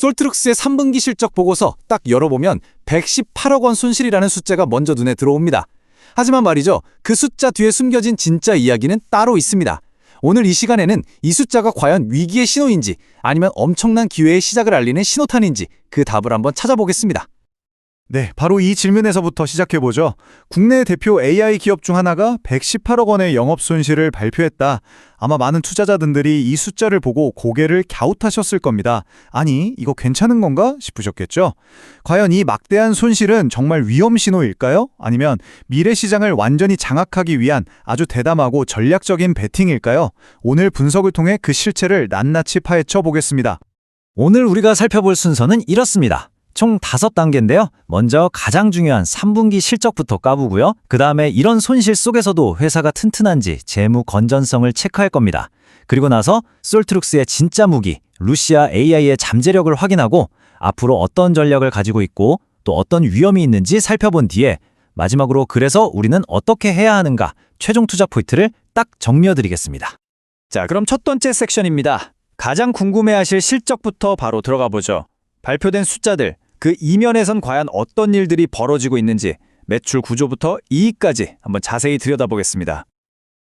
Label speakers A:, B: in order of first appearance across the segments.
A: 솔트룩스의 3분기 실적 보고서 딱 열어보면 118억 원 손실이라는 숫자가 먼저 눈에 들어옵니다. 하지만 말이죠, 그 숫자 뒤에 숨겨진 진짜 이야기는 따로 있습니다. 오늘 이 시간에는 이 숫자가 과연 위기의 신호인지 아니면 엄청난 기회의 시작을 알리는 신호탄인지 그 답을 한번 찾아보겠습니다.
B: 네, 바로 이 질문에서부터 시작해보죠. 국내 대표 AI 기업 중 하나가 118억 원의 영업 손실을 발표했다. 아마 많은 투자자분들이 이 숫자를 보고 고개를 갸웃하셨을 겁니다. 아니, 이거 괜찮은 건가 싶으셨겠죠? 과연 이 막대한 손실은 정말 위험 신호일까요? 아니면 미래 시장을 완전히 장악하기 위한 아주 대담하고 전략적인 베팅일까요? 오늘 분석을 통해 그 실체를 낱낱이 파헤쳐 보겠습니다.
C: 오늘 우리가 살펴볼 순서는 이렇습니다. 총 5단계인데요. 먼저 가장 중요한 3분기 실적부터 까보고요. 그 다음에 이런 손실 속에서도 회사가 튼튼한지 재무 건전성을 체크할 겁니다. 그리고 나서 솔트룩스의 진짜 무기, 루시아 AI의 잠재력을 확인하고 앞으로 어떤 전략을 가지고 있고 또 어떤 위험이 있는지 살펴본 뒤에 마지막으로 그래서 우리는 어떻게 해야 하는가 최종 투자 포인트를 딱 정리해드리겠습니다.
D: 자, 그럼 첫 번째 섹션입니다. 가장 궁금해하실 실적부터 바로 들어가 보죠. 발표된 숫자들, 그 이면에선 과연 어떤 일들이 벌어지고 있는지 매출 구조부터 이익까지 한번 자세히 들여다보겠습니다.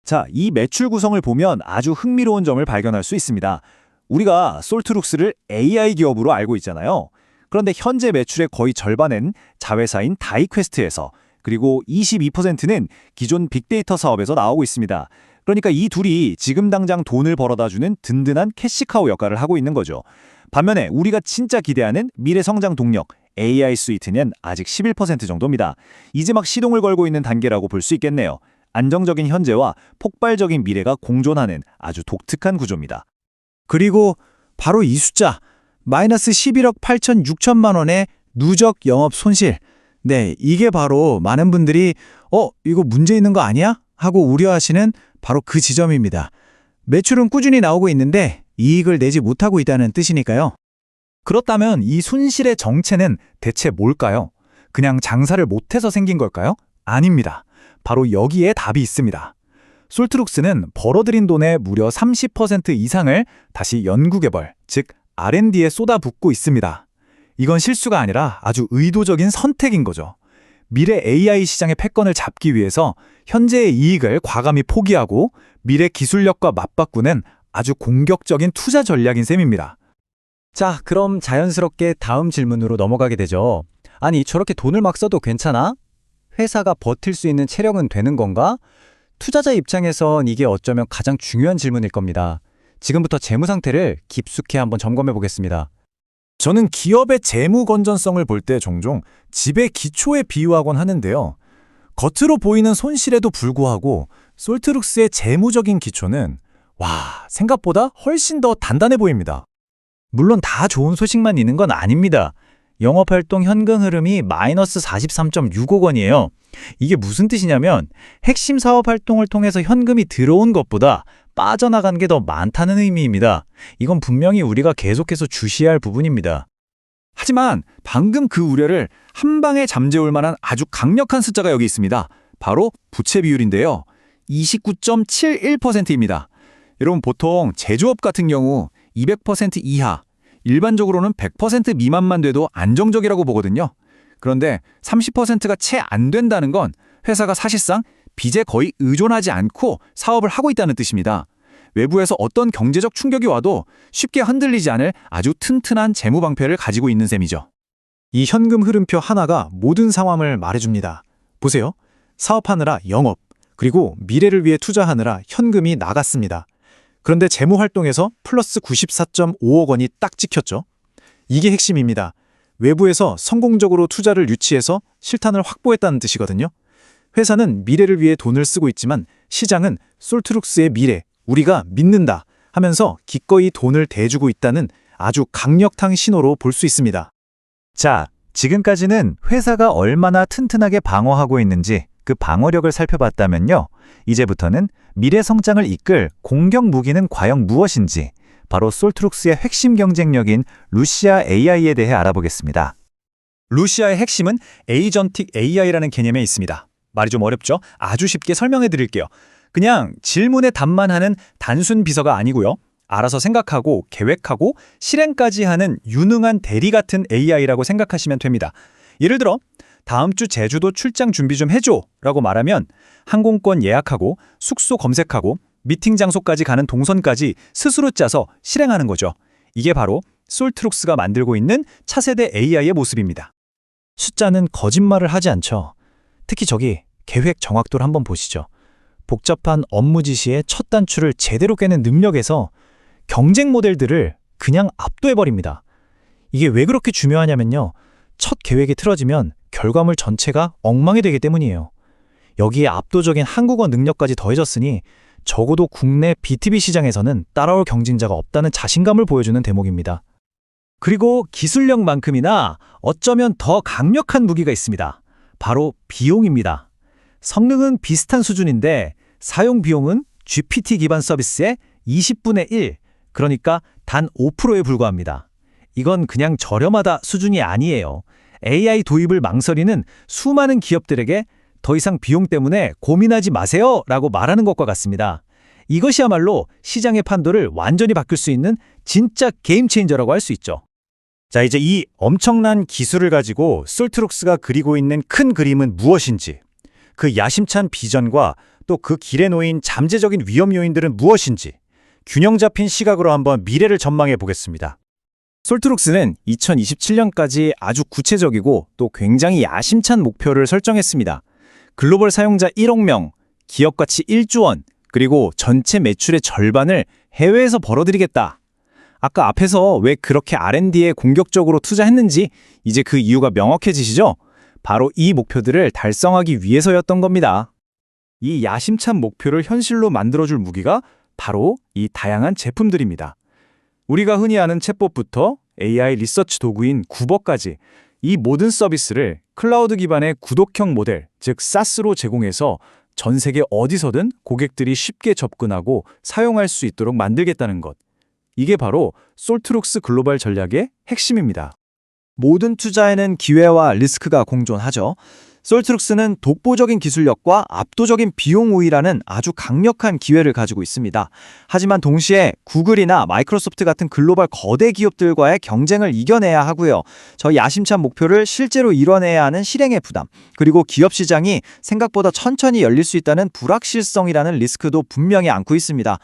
B: 자, 이 매출 구성을 보면 아주 흥미로운 점을 발견할 수 있습니다. 우리가 솔트룩스를 AI 기업으로 알고 있잖아요. 그런데 현재 매출의 거의 절반은 자회사인 다이퀘스트에서, 그리고 22%는 기존 빅데이터 사업에서 나오고 있습니다. 그러니까 이 둘이 지금 당장 돈을 벌어다주는 든든한 캐시카우 역할을 하고 있는 거죠. 반면에 우리가 진짜 기대하는 미래 성장 동력 AI 스위트는 아직 11% 정도입니다. 이제 막 시동을 걸고 있는 단계라고 볼 수 있겠네요. 안정적인 현재와 폭발적인 미래가 공존하는 아주 독특한 구조입니다.
A: 그리고 바로 이 숫자, 마이너스 11억 8,6천만 원의 누적 영업 손실. 네, 이게 바로 많은 분들이 이거 문제 있는 거 아니야? 하고 우려하시는 바로 그 지점입니다. 매출은 꾸준히 나오고 있는데 이익을 내지 못하고 있다는 뜻이니까요.
B: 그렇다면 이 손실의 정체는 대체 뭘까요? 그냥 장사를 못해서 생긴 걸까요? 아닙니다. 바로 여기에 답이 있습니다. 솔트룩스는 벌어들인 돈의 무려 30% 이상을 다시 연구개발, 즉 R&D에 쏟아붓고 있습니다. 이건 실수가 아니라 아주 의도적인 선택인 거죠. 미래 AI 시장의 패권을 잡기 위해서 현재의 이익을 과감히 포기하고 미래 기술력과 맞바꾸는 아주 공격적인 투자 전략인 셈입니다.
C: 자, 그럼 자연스럽게 다음 질문으로 넘어가게 되죠. 아니, 저렇게 돈을 막 써도 괜찮아? 회사가 버틸 수 있는 체력은 되는 건가? 투자자 입장에선 이게 어쩌면 가장 중요한 질문일 겁니다. 지금부터 재무 상태를 깊숙이 한번 점검해 보겠습니다.
B: 저는 기업의 재무 건전성을 볼 때 종종 집의 기초에 비유하곤 하는데요. 겉으로 보이는 손실에도 불구하고 솔트룩스의 재무적인 기초는 생각보다 훨씬 더 단단해 보입니다.
C: 물론 다 좋은 소식만 있는 건 아닙니다. 영업활동 현금 흐름이 마이너스 43.6억 원이에요. 이게 무슨 뜻이냐면 핵심 사업 활동을 통해서 현금이 들어온 것보다 빠져나간 게 더 많다는 의미입니다. 이건 분명히 우리가 계속해서 주시해야 할 부분입니다.
B: 하지만 방금 그 우려를 한 방에 잠재울 만한 아주 강력한 숫자가 여기 있습니다. 바로 부채 비율인데요. 29.71%입니다. 여러분, 보통 제조업 같은 경우 200% 이하, 일반적으로는 100% 미만만 돼도 안정적이라고 보거든요. 그런데 30%가 채 안 된다는 건 회사가 사실상 빚에 거의 의존하지 않고 사업을 하고 있다는 뜻입니다. 외부에서 어떤 경제적 충격이 와도 쉽게 흔들리지 않을 아주 튼튼한 재무 방패를 가지고 있는 셈이죠. 이 현금 흐름표 하나가 모든 상황을 말해줍니다. 보세요. 사업하느라 영업, 그리고 미래를 위해 투자하느라 현금이 나갔습니다. 그런데 재무 활동에서 플러스 94.5억 원이 딱 찍혔죠. 이게 핵심입니다. 외부에서 성공적으로 투자를 유치해서 실탄을 확보했다는 뜻이거든요. 회사는 미래를 위해 돈을 쓰고 있지만 시장은 솔트룩스의 미래, 우리가 믿는다 하면서 기꺼이 돈을 대주고 있다는 아주 강력한 신호로 볼 수 있습니다.
C: 자, 지금까지는 회사가 얼마나 튼튼하게 방어하고 있는지 그 방어력을 살펴봤다면요. 이제부터는 미래 성장을 이끌 공격 무기는 과연 무엇인지 바로 솔트룩스의 핵심 경쟁력인 루시아 AI에 대해 알아보겠습니다.
D: 루시아의 핵심은 에이전틱 AI라는 개념에 있습니다. 말이 좀 어렵죠? 아주 쉽게 설명해 드릴게요. 그냥 질문에 답만 하는 단순 비서가 아니고요. 알아서 생각하고 계획하고 실행까지 하는 유능한 대리 같은 AI라고 생각하시면 됩니다. 예를 들어 다음 주 제주도 출장 준비 좀 해줘 라고 말하면 항공권 예약하고 숙소 검색하고 미팅 장소까지 가는 동선까지 스스로 짜서 실행하는 거죠. 이게 바로 솔트룩스가 만들고 있는 차세대 AI의 모습입니다.
C: 숫자는 거짓말을 하지 않죠. 특히 저기 계획 정확도를 한번 보시죠. 복잡한 업무 지시의 첫 단추를 제대로 깨는 능력에서 경쟁 모델들을 그냥 압도해버립니다. 이게 왜 그렇게 중요하냐면요. 첫 계획이 틀어지면 결과물 전체가 엉망이 되기 때문이에요. 여기에 압도적인 한국어 능력까지 더해졌으니 적어도 국내 B2B 시장에서는 따라올 경쟁자가 없다는 자신감을 보여주는 대목입니다.
D: 그리고 기술력만큼이나 어쩌면 더 강력한 무기가 있습니다. 바로 비용입니다. 성능은 비슷한 수준인데 사용 비용은 GPT 기반 서비스의 20분의 1, 그러니까 단 5%에 불과합니다. 이건 그냥 저렴하다 수준이 아니에요. AI 도입을 망설이는 수많은 기업들에게 더 이상 비용 때문에 고민하지 마세요 라고 말하는 것과 같습니다. 이것이야말로 시장의 판도를 완전히 바꿀 수 있는 진짜 게임 체인저라고 할 수 있죠.
C: 자, 이제 이 엄청난 기술을 가지고 솔트룩스가 그리고 있는 큰 그림은 무엇인지, 그 야심찬 비전과 또 그 길에 놓인 잠재적인 위험 요인들은 무엇인지 균형 잡힌 시각으로 한번 미래를 전망해 보겠습니다.
D: 솔트룩스는 2027년까지 아주 구체적이고 또 굉장히 야심찬 목표를 설정했습니다. 글로벌 사용자 1억 명, 기업 가치 1조 원, 그리고 전체 매출의 절반을 해외에서 벌어들이겠다. 아까 앞에서 왜 그렇게 R&D에 공격적으로 투자했는지 이제 그 이유가 명확해지시죠? 바로 이 목표들을 달성하기 위해서였던 겁니다. 이 야심찬 목표를 현실로 만들어줄 무기가 바로 이 다양한 제품들입니다. 우리가 흔히 아는 챗봇부터 AI 리서치 도구인 구버까지 이 모든 서비스를 클라우드 기반의 구독형 모델, 즉 SaaS로 제공해서 전 세계 어디서든 고객들이 쉽게 접근하고 사용할 수 있도록 만들겠다는 것. 이게 바로 솔트룩스 글로벌 전략의 핵심입니다. 모든 투자에는 기회와 리스크가 공존하죠. 솔트룩스는 독보적인 기술력과 압도적인 비용 우위라는 아주 강력한 기회를 가지고 있습니다. 하지만 동시에 구글이나 마이크로소프트 같은 글로벌 거대 기업들과의 경쟁을 이겨내야 하고요. 저 야심찬 목표를 실제로 이뤄내야 하는 실행의 부담, 그리고 기업 시장이 생각보다 천천히 열릴 수 있다는 불확실성이라는 리스크도 분명히 안고 있습니다.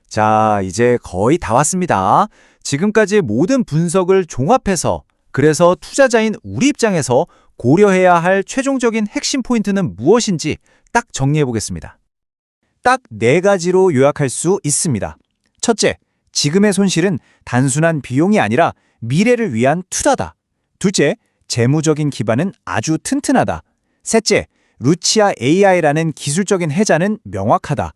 D: 자, 이제 거의 다 왔습니다. 지금까지의 모든 분석을 종합해서 그래서 투자자인 우리 입장에서 고려해야 할 최종적인 핵심 포인트는 무엇인지 딱 정리해 보겠습니다. 딱 4가지로 요약할 수 있습니다. 첫째, 지금의 손실은 단순한 비용이 아니라 미래를 위한 투자다. 둘째, 재무적인 기반은 아주 튼튼하다. 셋째, 루치아 AI라는 기술적인 해자는 명확하다.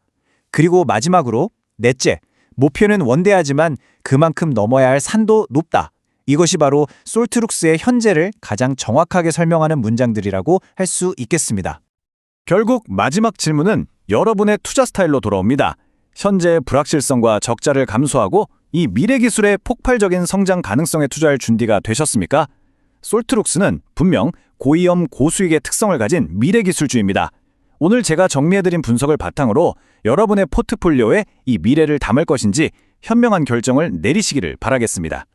D: 그리고 마지막으로 넷째, 목표는 원대하지만 그만큼 넘어야 할 산도 높다. 이것이 바로 솔트룩스의 현재를 가장 정확하게 설명하는 문장들이라고 할 수 있겠습니다. 결국 마지막 질문은 여러분의 투자 스타일로 돌아옵니다. 현재의 불확실성과 적자를 감수하고 이 미래 기술의 폭발적인 성장 가능성에 투자할 준비가 되셨습니까? 솔트룩스는 분명 고위험 고수익의 특성을 가진 미래 기술주입니다. 오늘 제가 정리해드린 분석을 바탕으로 여러분의 포트폴리오에 이 미래를 담을 것인지 현명한 결정을 내리시기를 바라겠습니다.